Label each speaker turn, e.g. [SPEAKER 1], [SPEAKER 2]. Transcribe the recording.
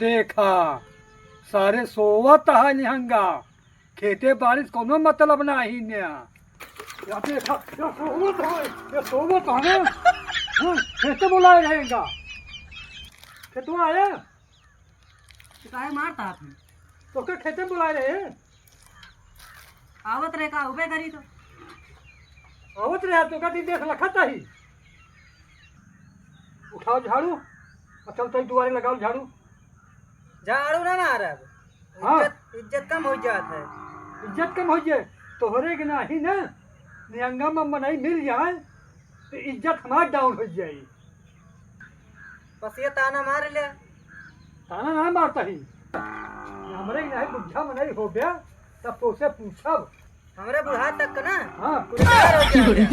[SPEAKER 1] देखा सारे सोवत है निहंगा खेते बारिश कोनो मतलब नहीं ने या देखा ये सोवत है खेते बुलाए रहेगा खेतवा आया
[SPEAKER 2] काहे मारता आपने?
[SPEAKER 1] तो क्या खेते बुलाए रहे
[SPEAKER 2] आवत रे का उबे करी तो
[SPEAKER 1] आवत रहा तो का दिन देख लखता ही उठाओ झाड़ू और चल तो दुआरे लगाओ झाड़ू
[SPEAKER 2] झाड़ू ना मारब।
[SPEAKER 1] हाँ।
[SPEAKER 2] इज्जत कम हो जात है।
[SPEAKER 1] इज्जत कम हो जाए तो हो कि नहीं ना निहंगा में मनाई मिल जाए तो इज्जत हमारी डाउन हो जाए
[SPEAKER 2] बस ये ताना मार ले।
[SPEAKER 1] ताना ना मारता ही हमारे नहीं बुझा मनाई हो गया तब तो उसे पूछब
[SPEAKER 2] हमरे बुढ़ा तक का ना
[SPEAKER 1] हाँ
[SPEAKER 2] पूरे